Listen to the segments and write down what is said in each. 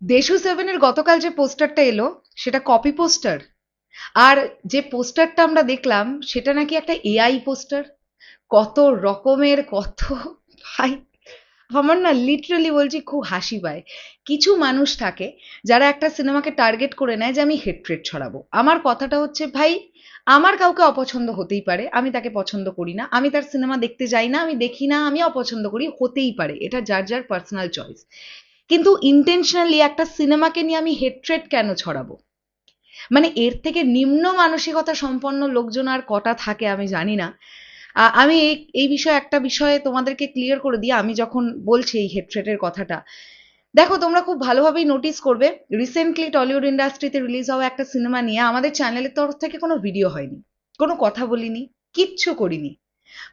দেশু সেভেনের গতকাল যে পোস্টারটা এলো সেটা কপি পোস্টার, আর যে পোস্টারটা আমরা দেখলাম সেটা নাকি একটা এআই পোস্টার। কত রকমের কত, ভাই আমার না লিটারালি বলছি খুব হাসি পায়। কিছু মানুষ থাকে যারা একটা সিনেমাকে টার্গেট করে নেয় যে আমি হেট্রেট ছড়াবো। আমার কথাটা হচ্ছে ভাই, আমার কাউকে অপছন্দ হতেই পারে, আমি তাকে পছন্দ করি না, আমি তার সিনেমা দেখতে যাই না, আমি দেখি না, আমি অপছন্দ করি, হতেই পারে, এটা যার যার পার্সোনাল চয়েস। কিন্তু ইন্টেনশনালি একটা সিনেমাকে নিয়ে আমি হেট্রেট কেন ছড়াবো? মানে এর থেকে নিম্ন মানসিকতা সম্পন্ন লোকজন আর কটা থাকে আমি জানি না। আমি এই বিষয়ে একটা বিষয়ে তোমাদেরকে ক্লিয়ার করে দিই। আমি যখন বলছি এই হেট্রেটের কথাটা, দেখো তোমরা খুব ভালোভাবেই নোটিস করবে, রিসেন্টলি টলিউড ইন্ডাস্ট্রিতে রিলিজ হওয়া একটা সিনেমা নিয়ে আমাদের চ্যানেলের তরফ থেকে কোনো ভিডিও হয়নি, কোনো কথা বলিনি, কিচ্ছু করিনি।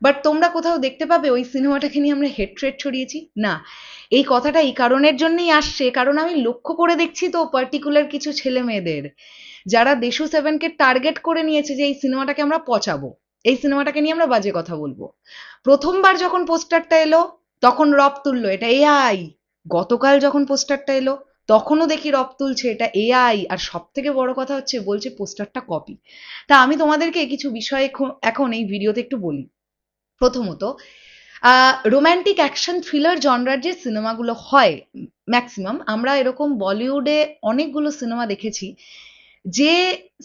বাট তোমরা কোথাও দেখতে পাবে ওই সিনেমাটাকে নিয়ে আমরা হেট্রেট ছড়িয়েছি? না। এই কথাটা এই কারণের জন্যই আসছে, কারণ আমি লক্ষ্য করে দেখছি তো পার্টিকুলার কিছু ছেলে মেয়েদের যারা দেশু সেভেনকে টার্গেট করে নিয়েছে যে এই সিনেমাটাকে আমরা পচাবো, এই সিনেমাটাকে নিয়ে আমরা বাজে কথা বলবো। প্রথমবার যখন পোস্টারটা এলো তখন রব তুললো এটা এআই। গতকাল যখন পোস্টারটা এলো তখনও দেখি রব তুলছে এটা এআই, আর সব থেকে বড় কথা হচ্ছে বলছে পোস্টারটা কপি। তা আমি তোমাদেরকে কিছু বিষয় এখন এই ভিডিওতে একটু বলি। প্রথমত, রোম্যান্টিক অ্যাকশন থ্রিলার জনরার যে সিনেমাগুলো হয় ম্যাক্সিমাম, আমরা এরকম বলিউডে অনেকগুলো সিনেমা দেখেছি যে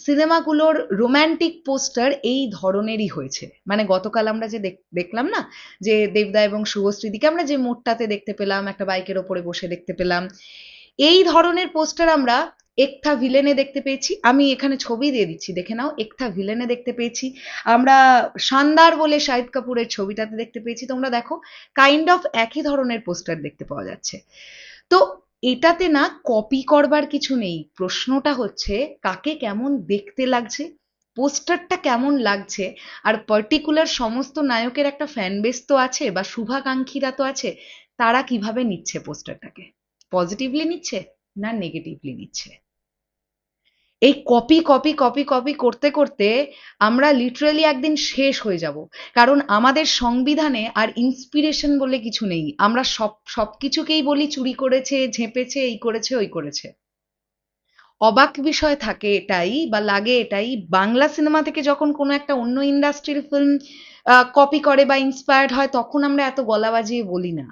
সিনেমাগুলোর রোম্যান্টিক পোস্টার এই ধরনেরই হয়েছে। মানে গতকাল আমরা যে দেখলাম না, যে দেবদা এবং শুভশ্রীদিকে আমরা যে মোড়টাতে দেখতে পেলাম, একটা বাইকের ওপরে বসে দেখতে পেলাম, এই ধরনের পোস্টার আমরা একথা ভিলেনে দেখতে পেয়েছি। আমি এখানে ছবি দিয়ে দিচ্ছি, দেখে নাও, একথা ভিলেনে দেখতে পেয়েছি আমরা, শানদার বলে শাহিদ কাপুরের ছবিটাতে দেখতে পেয়েছি। তোমরা দেখো, কাইন্ড অফ একই ধরনের পোস্টার দেখতে পাওয়া যাচ্ছে। তো এটাতে না কপি করবার কিছু নেই, প্রশ্নটা হচ্ছে কাকে কেমন দেখতে লাগছে, পোস্টারটা কেমন লাগছে। আর পার্টিকুলার সমস্ত নায়কের একটা ফ্যান বেস তো আছে বা শুভাকাঙ্ক্ষীরা তো আছে, তারা কিভাবে নিচ্ছে পোস্টারটাকে, পজিটিভলি নিচ্ছে না নেগেটিভলি নিচ্ছে। এই কপি কপি কপি কপি করতে করতে আমরা লিটারালি একদিন শেষ হয়ে যাব। কারণ আমাদের সংবিধানে আর ইন্সপিরেশন বলে কিছু নেই, আমরা সবকিছুকেই বলি চুরি করেছে, ঝেপেছে, এই করেছে, ওই করেছে। অবাক বিষয় থাকে এটাই বা লাগে এটাই, বাংলা সিনেমা থেকে যখন কোনো একটা অন্য ইন্ডাস্ট্রির ফিল্ম কপি করে বা ইন্সপায়ার্ড হয় তখন আমরা এত গলা বাজিয়ে বলি না।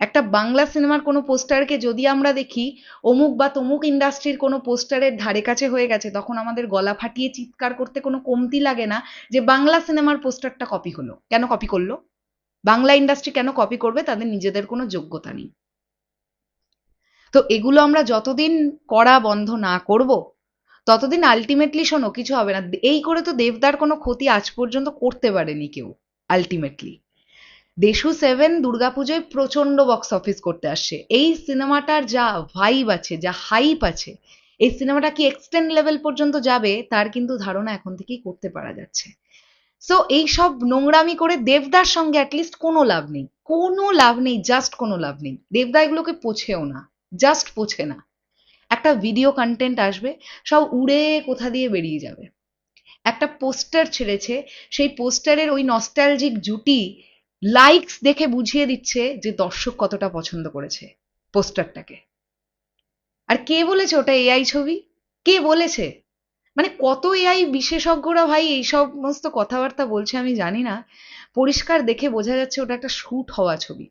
একটা বাংলা সিনেমার কোনো পোস্টারকে যদি আমরা দেখি অমুক বা তমুক ইন্ডাস্ট্রির কোনো পোস্টারের ধারে কাছে হয়ে গেছে, তখন আমাদের গলা ফাটিয়ে চিৎকার করতে কোনো কমতি লাগে না যে বাংলা সিনেমার পোস্টারটা কপি হলো, কেন কপি করলো, বাংলা ইন্ডাস্ট্রি কেন কপি করবে, তাদের নিজেদের কোনো যোগ্যতা নেই। তো এগুলো আমরা যতদিন করা বন্ধ না করব ততদিন আলটিমেটলি শোনো কিছু হবে না। এই করে তো দেবদার কোনো ক্ষতি আজ পর্যন্ত করতে পারেনি কেউ আলটিমেটলি। দেশু সেভেন দুর্গাপুজোয় প্রচন্ড বক্স অফিস করতে আসছে, এই সিনেমাটার যা ভাইব আছে, যা হাইপ আছে, এই সিনেমাটা কি এক্সটেন্ড লেভেল পর্যন্ত যাবে তার কিন্তু ধারণা এখন থেকেই করতে পারা যাচ্ছে। সো এই সব নোংরামি করে দেবদার সঙ্গে অ্যাটলিস্ট কোনো লাভ নেই, কোনো লাভ নেই, জাস্ট কোনো লাভ নেই। দেবদা এগুলোকে পোছেও না, জাস্ট পোছে না। একটা ভিডিও কন্টেন্ট আসবে, সব উড়ে কোথা দিয়ে বেরিয়ে যাবে। একটা পোস্টার ছেড়েছে, সেই পোস্টারের ওই নস্টালজিক জুটি লাইকস দেখে বুঝিয়ে দিচ্ছে যে দর্শক কতটা পছন্দ করেছে পোস্টারটাকে। আর কে বলেছে ওটা এআই ছবি? কে বলেছে? মানে কত এআই বিশেষজ্ঞরা ভাই এই সমস্ত কথাবার্তা বলছে আমি জানি না, পরিষ্কার দেখে বোঝা যাচ্ছে ওটা একটা শুট হওয়া ছবি।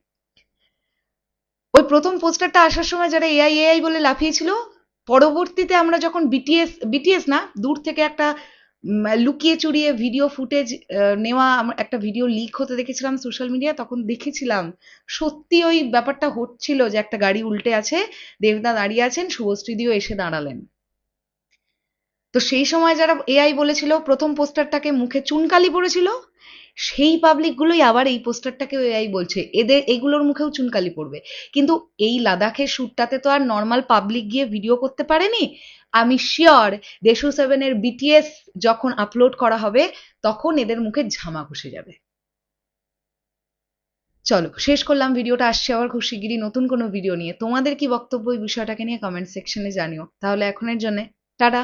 ওই প্রথম পোস্টারটা আসার সময় যারা এআই এআই বলে লাফিয়েছিল, পরবর্তীতে আমরা যখন বিটিএস বিটিএস না, দূর থেকে একটা লুকিয়ে চুরিয়ে ভিডিও ফুটেজ নেওয়া একটা ভিডিও লিক হতে দেখেছিলাম সোশ্যাল মিডিয়া, তখন দেখেছিলাম সত্যি ওই ব্যাপারটা হচ্ছিল যে একটা গাড়ি উল্টে আছে, দেবদা দাঁড়িয়ে আছেন, শুভশ্রীদিও এসে দাঁড়ালেন। তো সেই সময় যারা এআই বলেছিল প্রথম পোস্টারটাকে মুখে চুনকালি পড়েছিল, সেই পাবলিক গুলোই আবার এই পোস্টারটাকে এআই বলছে এদের এগুলোর মুখেও চুনকালি পড়বে। কিন্তু এই লাদাখের শ্যুটটাতে তো আর নর্মাল পাবলিক গিয়ে ভিডিও করতে পারেনি। আমি শিওর দেশু সেভেনের বিটিএস যখন আপলোড করা হবে তখন এদের মুখে ঝামা ঘষে যাবে। চলো শেষ করলাম ভিডিওটা, আসছে আবার খুব শিগগিরই নতুন কোনো ভিডিও নিয়ে। তোমাদের কি বক্তব্য এই বিষয়টাকে নিয়ে কমেন্ট সেকশনে জানিও। তাহলে এখনের জন্য টাটা।